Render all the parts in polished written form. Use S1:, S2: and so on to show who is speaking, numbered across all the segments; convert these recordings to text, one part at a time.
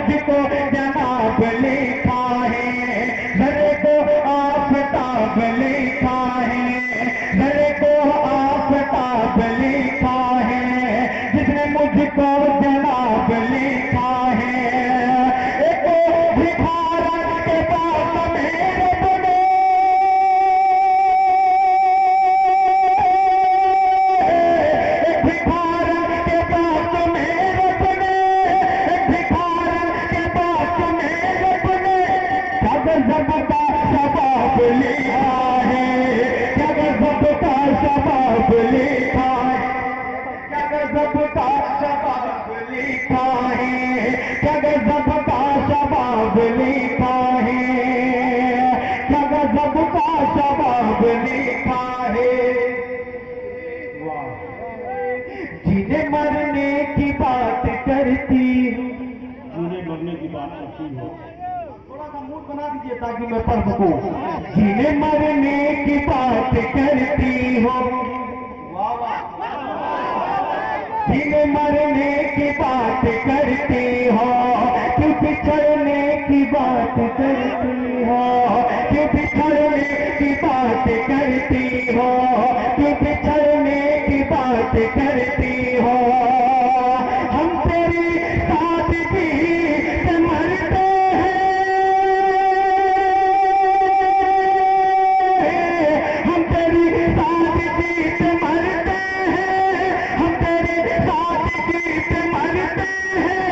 S1: मुझको जनाब लिखा है, जरे को आफताब लिखा है, जरे को आफताब लिखा है, जिसने मुझको जनाब लिखा है। एक भिखारन के पास मेरे बने, एक भिखारन के पास मेरे बने, एक भिखारन के पास मेरे बने, क्या गज़ब का शबाब लिखा है, क्या गज़ब का शबाब लिखा है, क्या गज़ब का शबाब लिखा है, क्या गज़ब का शबाब लिखा है, क्या गज़ब का शबाब लिखा है। वाह, जीने मरने की बात करती हूँ,
S2: जीने मरने की बात करती हो।
S1: थोड़ा सा मूड बना दीजिए ताकि मैं पढ़ सकूं। जीने मरने की बात करती हो, जीने मरने की बात करती हो, क्यों बिछड़ने की बात करती हो, क्यों बिछड़ने की बात करती हो, क्यों बिछड़ने की बात करती हो। हम तेरी सादगी से मरते हैं, हम तेरी सादगी से मरते हैं, हम तेरी सादगी से मरते हैं।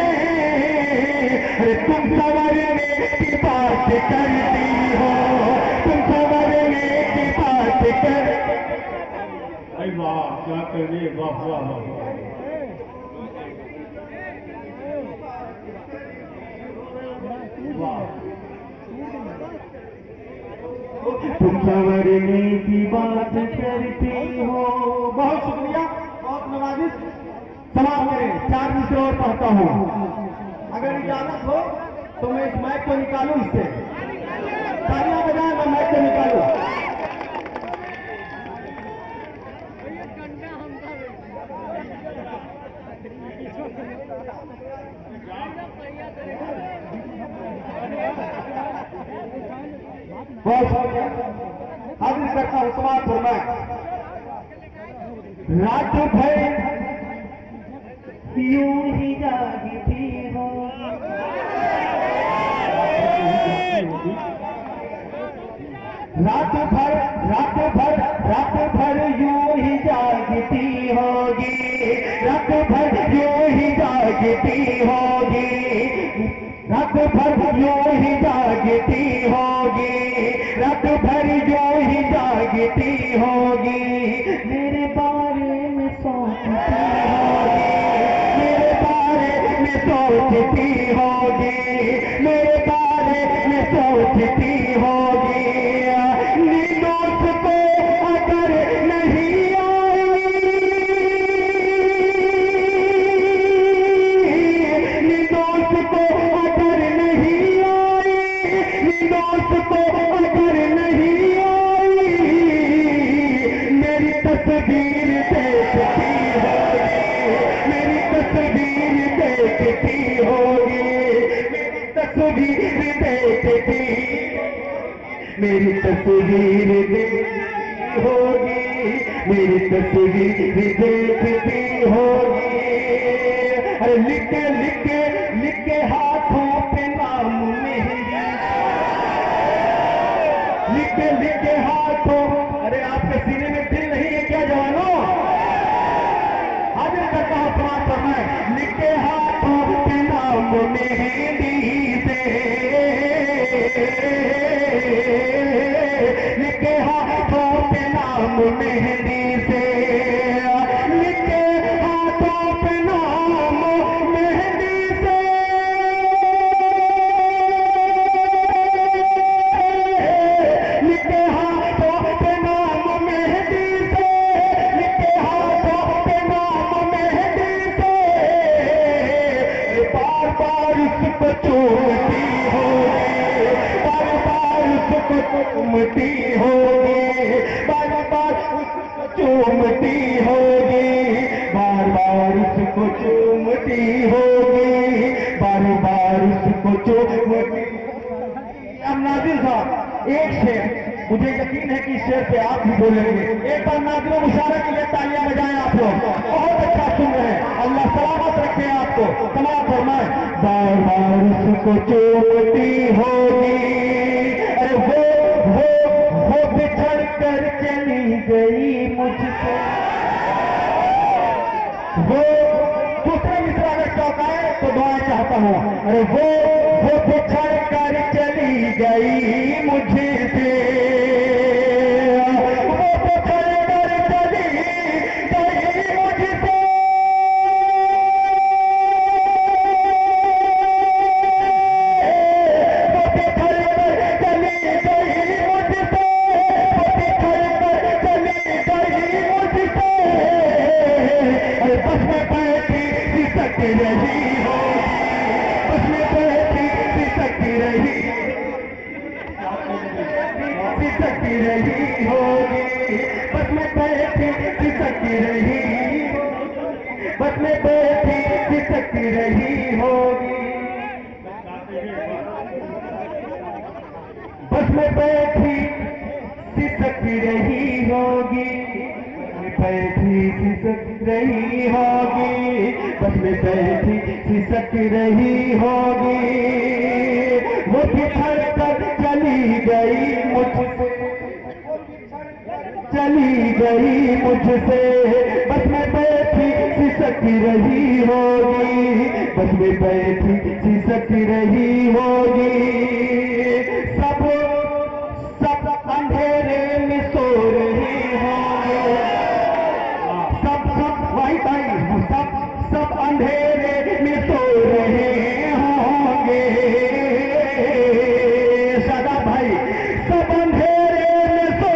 S1: अरे तुम संवरने की बात करती हो, तुम संवरने की बात कर।
S2: अरे वाह, क्या कर रही है, वाह वाह वाह।
S1: तुम संवरने की बात करती हो। बहुत शुक्रिया, बहुत नवाजिश। समाप्त करें, 4 मिनट और पढ़ता हूँ। अगर इजाजत हो तो मैं इस माइक को निकालूं, इससे तालियां बजाएं, मैं माइक को निकालूं। बहुत शुक्रिया, हाजिर करता हूँ समाज फरमाए। रात भर यूं ही जागती हो, रात भर यूं ही जागती होगी, रात भर यूं ही जागती होगी, रात भर यूं ही जागती होगी, रात भर यूं ही जागती होगी, मेरे बारे में सोचती होगी, मेरे बारे में सोचती होगी, मेरे बारे में सोचती होगी। नींदों को अगर नहीं आई, नींदों को अगर नहीं आई, नींदों को अगर नहीं आई, मेरी तस्वीर देखती होगी, मेरी तस्वीर देखती होगी, मेरी तस्वीर देखती, मेरी तस्वीर देखती होगी, मेरी तस्वीर देखती होगी। अरे लिखे लिखे लिखे हाथों पे नाम मेहंदी, लिखे लिखे हाथों। अरे आपके सीने में दिल नहीं है क्या जवानों? हाजिर करता हूं समाज पर मैं। लिखे हाथों पे नाम मेहंदी से, लिखे हाथों पे नाम मेहंदी से, लिखे हाथों पे नाम मेहंदी से, लिखे हाथों पे नाम मेहंदी से, लिखे हाथों पे नाम मेहंदी से, बार बार उसको चूमती होगी, बार बार उसको चूमती होगी, बार बार उसको चूमती होगी, बार बार उसको चूमती होगी, बार बार साहब एक शेर, मुझे यकीन है कि इस शेर पे आप भी बोलेंगे। एक बार नाज़िरों मुशारक के लिए तालियां बजाएं आप लोग, बहुत अच्छा सुन रहे हैं। अल्लाह सलामत रखे आपको। सलाम फरमाए। बार बार उसको चोटी होगी, अरे वो बिछड़ कर चली गई मुझसे। वो दूसरे मिसरा अगर चौंकाए तो दुआ चाहता हूँ। अरे वो बिछड़ कर चली गई मुझसे, वो बिछड़ कर चली गई मुझसे, वो बिछड़ कर चली गई मुझसे, वो बिछड़ कर चली गई मुझसे। अरे बस में बैठी सिसक रही होगी, बस में बैठी सिसक रही, सिसक रही होगी, बस में बैठी सिसक रही, बस में बैठी सिसक रही होगी, बस में बैठी सिसक रही होगी, बैठी सिसक रही होगी, बस में बैठी सिसक रही होगी। वो बिछड़ कर चली गई मुझसे, चली गई मुझसे, बस में बैठी सिसक रही होगी, बस में बैठी सिसक रही होगी। सब अंधेरे में सो रही होंगे, सब भाई सब अंधेरे में सो रहे होंगे। सदा भाई सब अंधेरे में सो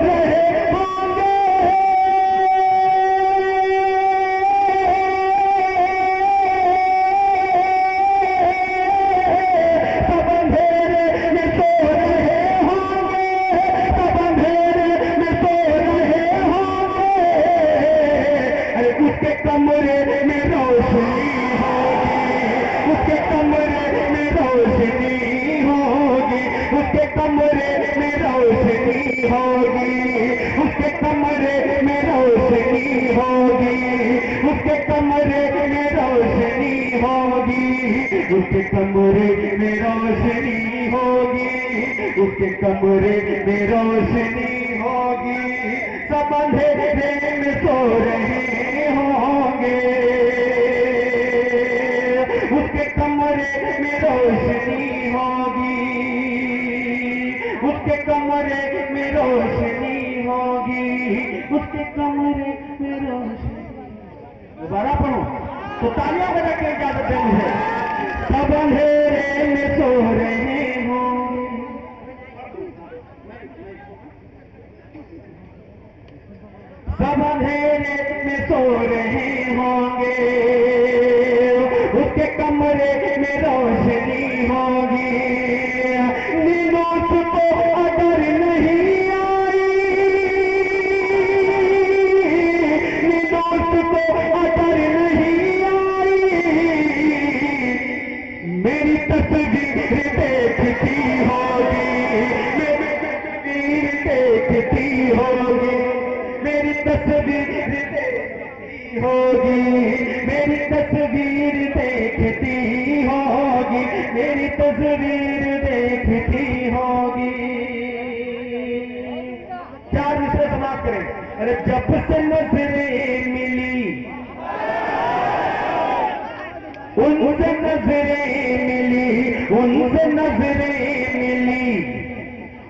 S1: रहे होंगे, सब अंधेरे में सो रहे होंगे, सब अंधेरे में सो रहे होंगे। अरे उसके कमरे में रोशनी होगी, उसके कमरे में रोशनी होगी, उसके कमरे में रोशनी होगी, उसके कमरे में रोशनी होगी, उसके कमरे में रोशनी होगी, उसके कमरे में रोशनी होगी, उसके कमरे में रोशनी होगी। सब अंधेरे में सो रहे होंगे, उसके कमरे में रोशनी होगी, उसके कमरे में रोशनी होगी, उसके कमरे में रोशनी। दोबारा पढ़ो तो तालियां बजा के इजाजत है मुझे। सब अंधेरे में सो रहे होंगे, सब अंधेरे में सो रहे होंगे, उसके कमरे में रोशनी होगी। नींद को अगर नहीं आई, नींद को अगर नहीं आई, मेरी तस्वीर देखती होगी, मेरी तस्वीर देखती होगी, मेरी तस्वीर देखती होगी, मेरी तस्वीर देखती होगी, मेरी तस्वीर देखती होगी। चार विषय समाप्त करें। अरे जब से नजरें मिली, उनसे नजरें मिली, उनसे नजरें मिली,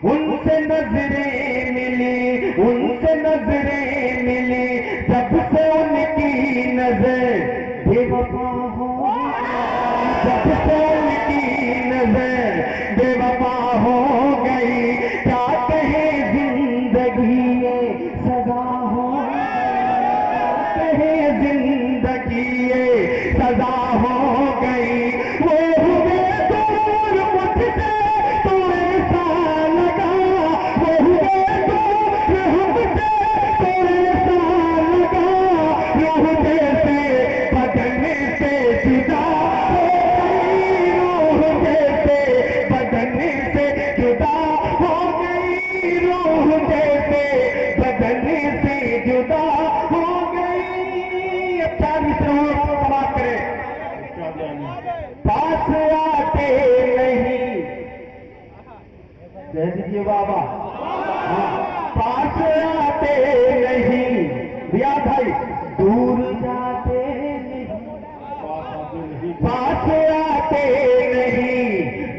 S1: उनसे नजरें मिली, उनसे नजरें मिली, जब से उनकी नजर बेवफा हो, जब से उनकी नजर बेवफा हो गई, क्या कहे जिंदगी ये सजा हो, क्या कहे जिंदगी ये सजा हो गई। वो हुए दूर मुझसे तो ऐसा लगा, वो हुए दूर हमसे तो ऐसा लगा, रूह जैसे बदन से जुदा हो गई, रूह जैसे बदन पास आते नहीं, कह दीजिए बाबा। पास आते नहीं भैया भाई, दूर जाते नहीं, पास आते नहीं,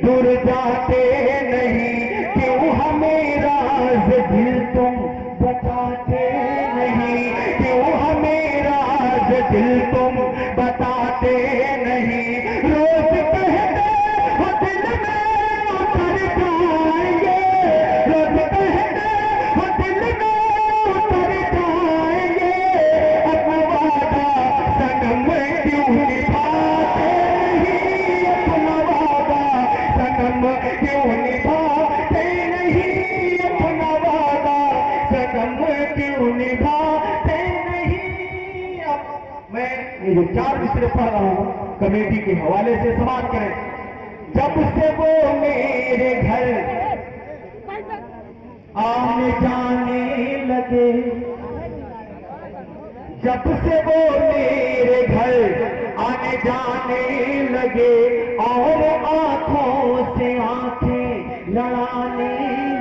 S1: दूर जाते नहीं, क्यों हमें राज दिल तुम बताते नहीं, क्यों हमें राज दिल तुम बताते नहीं। रोज कहते हो दिल में उतर जाएंगे, रोज कहते हो दिल में उतर जाएंगे, अपना वादा सनम क्यों निभाते नहीं, अपना वादा सनम क्यों निभाते नहीं, अपना वादा सनम क्यों निभाते नहीं। अब मैं ये जो 4 मिसरे पढ़ रहा हूँ कमेटी के हवाले से समाप्त करें। जब से वो मेरे घर आने जाने लगे, जब से वो मेरे घर आने जाने लगे, और आंखों से आंखें लड़ाने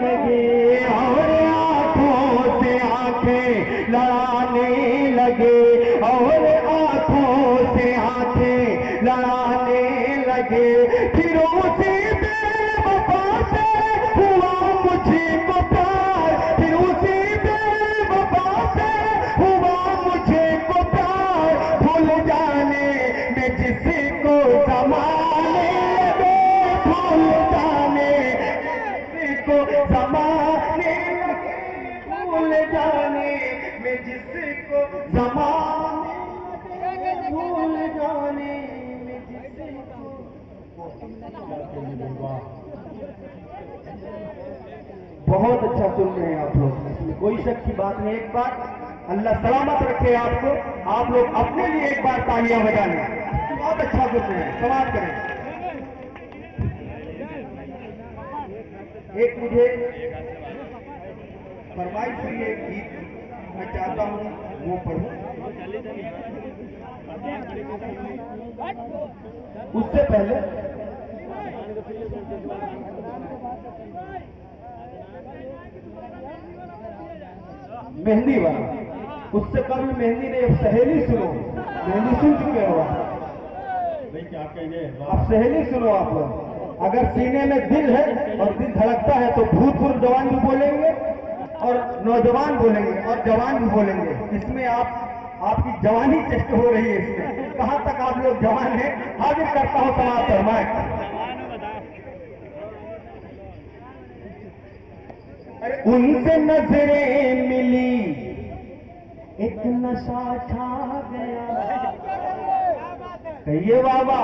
S1: लगे, और आंखों से आंखें लड़ाने लगे, और आंखों से आंखें लड़ाने लगे। फिर उसी बेवफा से हुआ मुझको प्यार, फिर उसी बेवफा से हुआ मुझको प्यार, भूल जाने में जिसको जमाने लगे, भूल जाने जिसको जमाने लगे, भूल जाने में जिसको जमाने लगे, भूल जाने में जिसको। बहुत अच्छा सुन रहे हैं आप लोग, इसमें कोई शक की बात नहीं। एक बार अल्लाह सलामत रखे आपको, आप लोग अपने लिए एक बार तालियां बजा लें। बहुत अच्छा सुन रहे हैं, समाप्त करें। एक मुझे फरमाइश हुई एक गीत मैं चाहता हूँ वो पढ़ूं। उससे पहले मेहंदी वाला, उससे कभी मेहंदी नहीं, अब सहेली सुनो। मेहंदी सुन चुके हो आप?
S2: क्या कहेंगे?
S1: अब सहेली सुनो आप लोग। अगर सीने में दिल है और दिल धड़कता है तो भूतपूर्व जवान भी बोलेंगे और नौजवान बोलेंगे और जवान भी बोलेंगे। इसमें आपकी जवानी चेष्ट हो रही है। इसमें कहां तक आप लोग जवान हैं? हाजिर करता हूं समाप्त फरमाए। उनसे नजरें मिली, एक नशा छा गया। कहिए बाबा,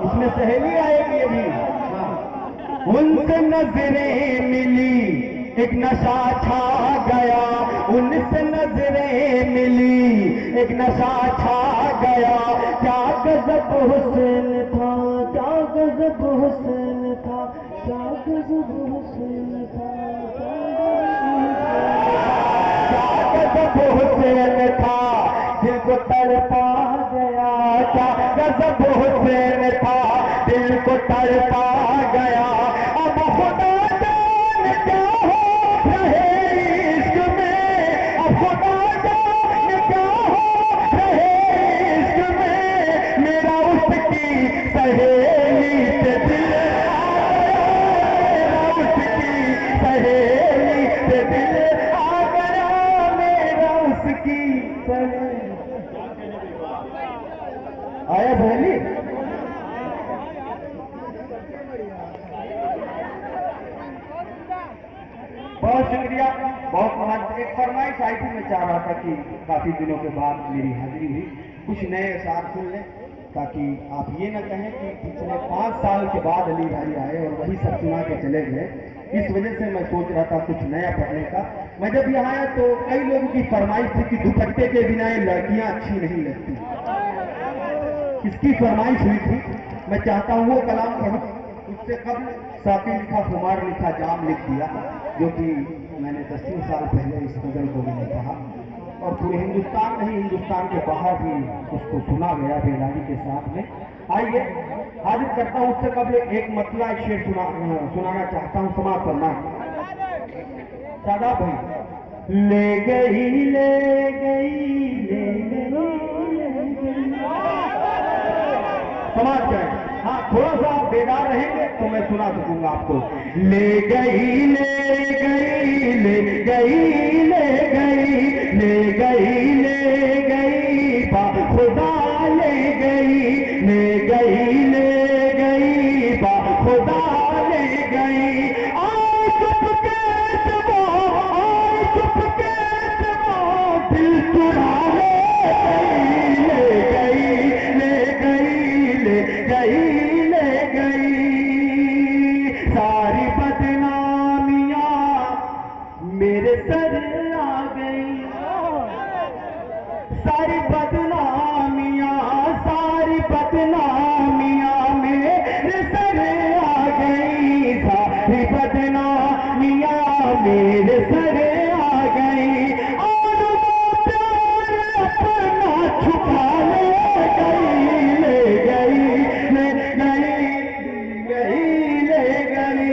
S1: इसमें सहेली आएगी अभी। उनसे नजरें मिली, एक नशा छा गया, उनसे नजरें मिली, एक नशा छा गया। क्या गजब हुस्न था, क्या गजब हुस्न था, क्या गजब हुस्न था, क्या गजब हुस्न था, दिल को तड़पा गया। क्या गजब हुस्न था, दिल को तड़पा गया। अब खुदा जाने क्या हो रहे इश्क में, अब खुदा जाने क्या हो रहे इश्क में। मेरा उसकी सहेली से दिल आ गया, मेरा उसकी सहेली से दिल आ गया, मेरा उसकी सहेली। आया सहेली? बहुत शुक्रिया, बहुत महान। एक फरमाइश आई थी, मैं चाह रहा था कि काफी दिनों के बाद मेरी हाजिरी हुई, कुछ नए अशार सुन लें ताकि आप ये न कहें कि पिछले 5 साल के बाद अली भाई आए और वही सब सुना के चले गए। इस वजह से मैं सोच रहा था कुछ नया पढ़ने का। मैं जब यहाँ आया तो कई लोगों की फरमाइश थी कि दुपट्टे के बिना ये लड़कियां अच्छी नहीं लगती। इसकी फरमाइश हुई थी, मैं चाहता हूँ वो कलाम पढ़ूं। उससे कबल साफी लिखा, खुमार लिखा, जाम लिख दिया, जो कि मैंने 10 साल पहले इस गजल को मैंने कहा। और पूरे हिंदुस्तान नहीं, हिंदुस्तान के बाहर भी उसको सुना गया बेलागी के साथ में। आइए हाजिर करता हूं, उससे कबल एक मतला एक शेर सुनाना चाहता हूं, समाज करना। दादा भाई ले गई ले गई ले गई समाज करें। हाँ, थोड़ा सा आप बेदार रहेंगे तो मैं सुना सकूंगा आपको। ले गई ले गई ले गई ले गई ले गई ले गई बा खुदा ले गई ले गई ले गई बा खुदा ले गई। आए चुपके से वो, आए चुपके से वो दिल चुरा ले गई ले गई ले गई ले गई। सारी बदनामियां मेरे सर आ गई, सारी बदनामियां मेरे सर आ गई, सारी बदनामियां मेरे सर आ गई। और वो प्यार अपना छुपा ले गई ले गई ले गई ले गई।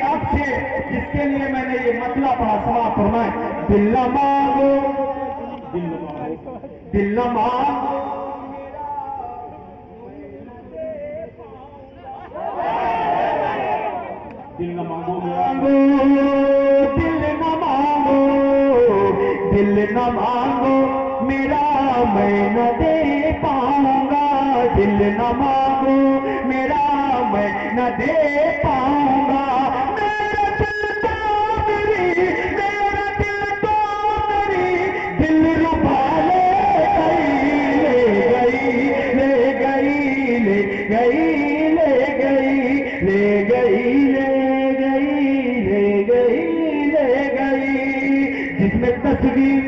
S1: अब से जिसके लिए मैंने ये मतला पढ़ा, समा फरमाए। दिल न मांगो दिल न मांगो
S2: दिल न मांगो मेरा,
S1: दिल न मांगो दिल न मांगो मेरा मैं न दे पाऊंगा। दिल न मांगो मेरा मैं न दे पाऊंगा। मेरा दिल तो मेरी दिल रुबा ले गई ले गई ले गई ले गई ले गई ले गई ले गई ले गई। जिसमें तस्वीर,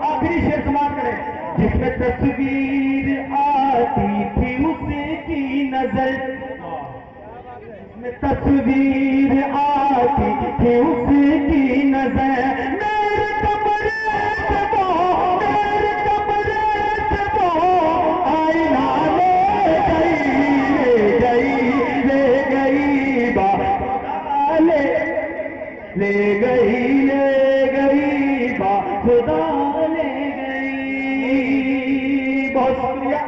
S1: आखिरी शेर समाप्त करें, जिसमें तस्वीर आती थी उसकी नजर, जिसमें तस्वीर आती थी उसकी नजर। मेरे कमरे से वो आईना ले गई बा ले गई बा खुदा ले गई। बहुत शुक्रिया।